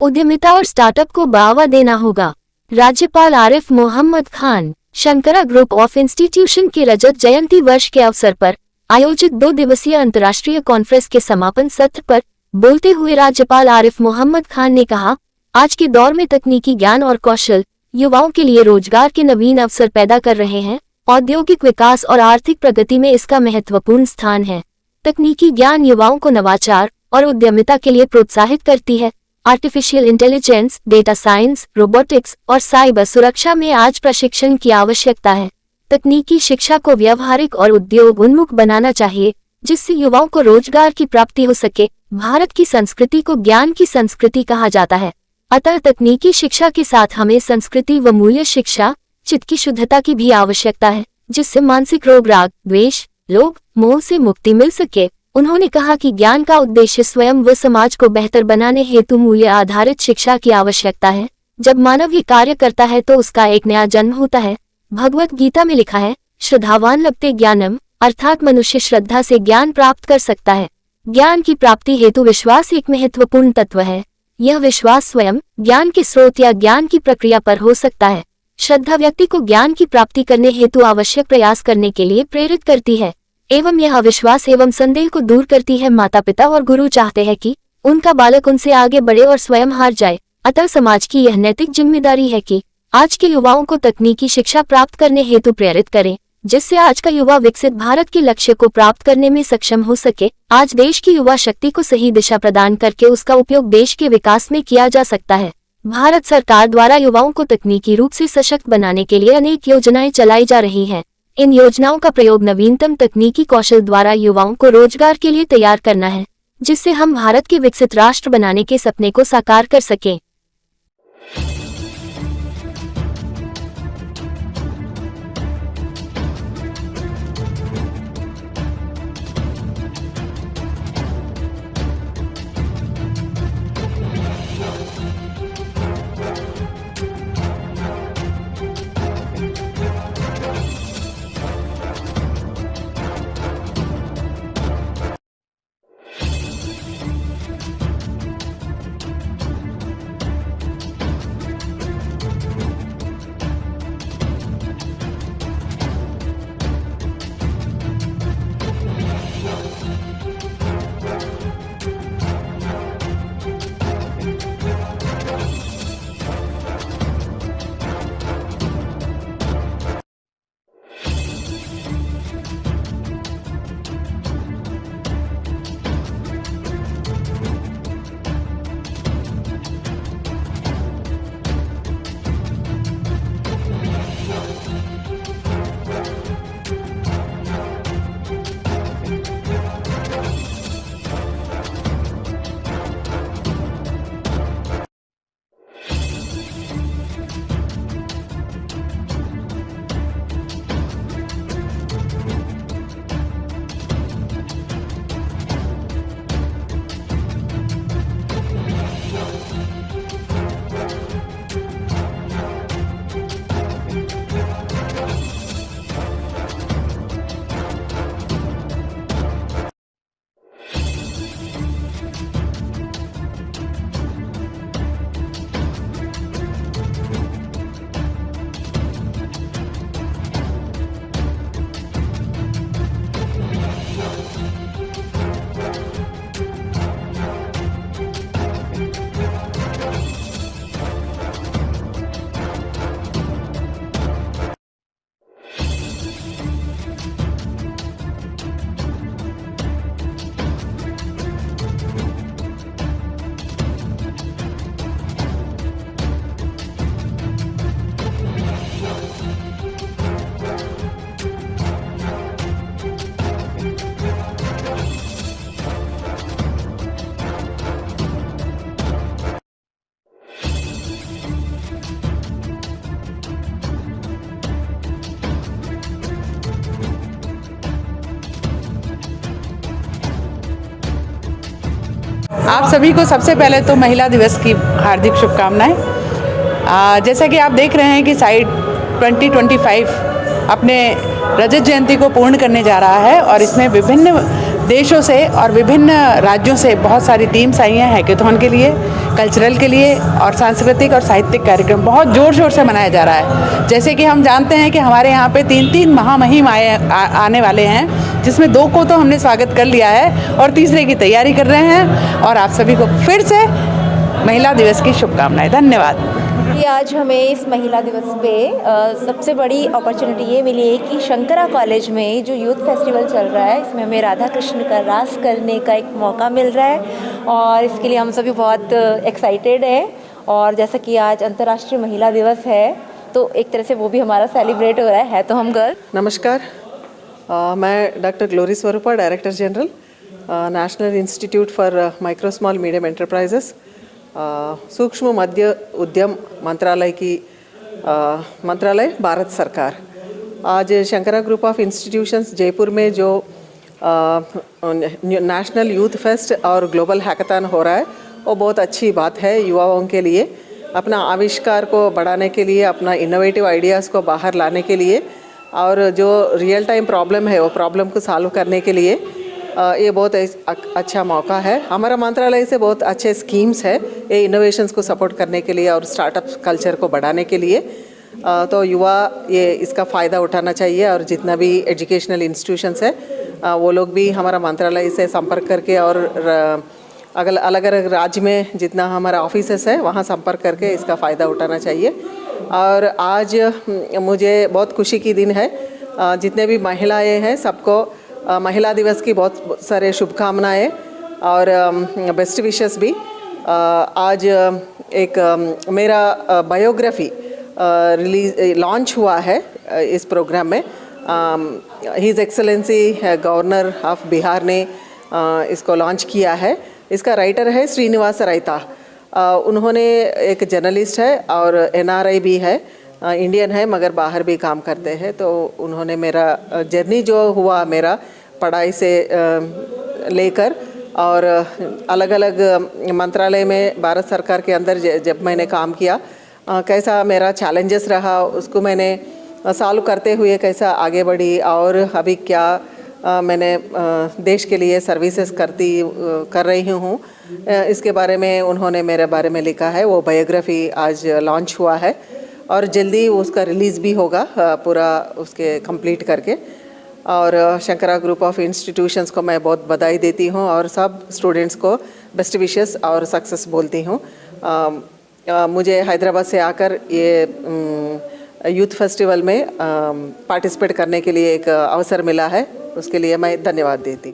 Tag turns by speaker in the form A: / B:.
A: उद्यमिता और स्टार्टअप को बढ़ावा देना होगा। राज्यपाल Arif Mohammad Khan Shankara group of institution के रजत जयंती वर्ष के अवसर पर आयोजित 2 दिवसीय अंतर्राष्ट्रीय कॉन्फ्रेंस के समापन सत्र पर बोलते हुए राज्यपाल आरिफ मोहम्मद खान ने कहा, आज के दौर में तकनीकी ज्ञान और कौशल युवाओं के लिए रोजगार के नवीन अवसर पैदा कर रहे हैं। औद्योगिक विकास और आर्थिक प्रगति में इसका महत्वपूर्ण स्थान है। तकनीकी ज्ञान युवाओं को नवाचार और उद्यमिता के लिए प्रोत्साहित करती है। Artificial intelligence, data science, robotics और साइबर सुरक्षा में आज प्रशिक्षण की आवश्यकता है। तकनीकी शिक्षा को व्यावहारिक और उद्योग उन्मुख बनाना चाहिए, जिससे युवाओं को रोजगार की प्राप्ति हो सके। भारत की संस्कृति को ज्ञान की संस्कृति कहा जाता है, अतः तकनीकी शिक्षा के साथ हमें संस्कृति व मूल्य शिक्षा, चित्त की शुद्धता की भी आवश्यकता है, जिससे मानसिक रोग, राग, द्वेष, लोभ, मोह से मुक्ति मिल सके। उन्होंने कहा कि ज्ञान का उद्देश्य स्वयं व समाज को बेहतर बनाने हेतु मूल्य आधारित शिक्षा की आवश्यकता है। जब मानव ये कार्य करता है तो उसका एक नया जन्म होता है। भगवत गीता में लिखा है, श्रद्धावान लभते ज्ञानम, अर्थात मनुष्य श्रद्धा से ज्ञान प्राप्त कर सकता है। ज्ञान की प्राप्ति हेतु विश्वास एक महत्वपूर्ण तत्व है। यह विश्वास स्वयं ज्ञान के स्रोत या ज्ञान की प्रक्रिया पर हो सकता है। श्रद्धा व्यक्ति को ज्ञान की प्राप्ति करने हेतु आवश्यक प्रयास करने के लिए प्रेरित करती है एवं यह अविश्वास एवं संदेह को दूर करती है। माता पिता और गुरु चाहते हैं कि उनका बालक उनसे आगे बढ़े और स्वयं हार जाए, अतः समाज की यह नैतिक जिम्मेदारी है कि आज के युवाओं को तकनीकी शिक्षा प्राप्त करने हेतु प्रेरित करें, जिससे आज का युवा विकसित भारत के लक्ष्य को प्राप्त करने में सक्षम हो सके। आज देश की युवा शक्ति को सही दिशा प्रदान करके उसका उपयोग देश के विकास में किया जा सकता है। भारत सरकार द्वारा युवाओं को तकनीकी रूप से सशक्त बनाने के लिए अनेक योजनाएं चलाई जा रही हैं। इन योजनाओं का प्रयोग नवीनतम तकनीकी कौशल द्वारा युवाओं को रोजगार के लिए तैयार करना है, जिससे हम भारत के विकसित राष्ट्र बनाने के सपने को साकार कर सकें।
B: आप सभी को सबसे पहले तो महिला दिवस की हार्दिक शुभकामनाएं। जैसा कि आप देख रहे हैं कि साइट 2025 अपने रजत जयंती को पूर्ण करने जा रहा है और इसमें विभिन्न देशों से और विभिन्न राज्यों से बहुत सारी टीम्स आई हैं हैकेथॉन के लिए, कल्चरल के लिए, और सांस्कृतिक और साहित्यिक कार्यक्रम बहुत ज़ोर शोर से मनाया जा रहा है। जैसे कि हम जानते हैं कि हमारे यहाँ पे 3 महामहिम आने वाले हैं, जिसमें 2 को तो हमने स्वागत कर लिया है और तीसरे की तैयारी कर रहे हैं। और आप सभी को फिर से महिला दिवस की शुभकामनाएं। धन्यवाद।
C: कि आज हमें इस महिला दिवस पे सबसे बड़ी अपॉर्चुनिटी ये मिली है कि शंकरा कॉलेज में जो यूथ फेस्टिवल चल रहा है, इसमें हमें राधा कृष्ण का रास करने का एक मौका मिल रहा है और इसके लिए हम सभी बहुत एक्साइटेड हैं। और जैसा कि आज अंतर्राष्ट्रीय महिला दिवस है तो एक तरह से वो भी हमारा सेलिब्रेट हो रहा है तो हम गर्ल।
D: नमस्कार, मैं doctor glory Swarupa, director general, national institute for micro small medium enterprises, सूक्ष्म मध्य उद्यम मंत्रालय की मंत्रालय भारत सरकार। आज Shankara group of institutions Jaipur में जो नेशनल यूथ फेस्ट और ग्लोबल हैकाथॉन हो रहा है वो बहुत अच्छी बात है। युवाओं के लिए अपना आविष्कार को बढ़ाने के लिए, अपना इनोवेटिव आइडियाज़ को बाहर लाने के लिए और जो रियल टाइम प्रॉब्लम है वो प्रॉब्लम को सॉल्व करने के लिए ये बहुत अच्छा मौका है। हमारा मंत्रालय से बहुत अच्छे स्कीम्स है ये इनोवेशंस को सपोर्ट करने के लिए और स्टार्टअप कल्चर को बढ़ाने के लिए। तो युवा ये इसका फ़ायदा उठाना चाहिए और जितना भी एजुकेशनल इंस्टीट्यूशंस है वो लोग भी हमारा मंत्रालय से संपर्क करके और अलग अलग राज्य में जितना हमारा ऑफिसेस है वहाँ संपर्क करके इसका फ़ायदा उठाना चाहिए। और आज मुझे बहुत खुशी की दिन है, जितने भी महिलाएं हैं सबको महिला दिवस की बहुत सारे शुभकामनाएं और बेस्ट विशेस भी। आज एक मेरा बायोग्राफी लॉन्च हुआ है इस प्रोग्राम में। His excellency governor of Bihar ने इसको लॉन्च किया है। इसका राइटर है श्रीनिवास रायता। उन्होंने एक जर्नलिस्ट है और NRI भी है, इंडियन है मगर बाहर भी काम करते हैं। तो उन्होंने मेरा जर्नी जो हुआ मेरा पढ़ाई से लेकर और अलग अलग मंत्रालय में भारत सरकार के अंदर जब मैंने काम किया कैसा मेरा चैलेंजेस रहा उसको मैंने सॉल्व करते हुए कैसा आगे बढ़ी और अभी क्या मैंने देश के लिए सर्विसेज कर रही हूँ, इसके बारे में उन्होंने मेरे बारे में लिखा है। वो बायोग्राफी आज लॉन्च हुआ है और जल्दी उसका रिलीज़ भी होगा पूरा उसके कंप्लीट करके। और शंकरा ग्रुप ऑफ इंस्टीट्यूशंस को मैं बहुत बधाई देती हूँ और सब स्टूडेंट्स को बेस्ट विशेस और सक्सेस बोलती हूँ। मुझे हैदराबाद से आकर ये यूथ फेस्टिवल में पार्टिसिपेट करने के लिए एक अवसर मिला है, उसके लिए मैं धन्यवाद देती हूँ।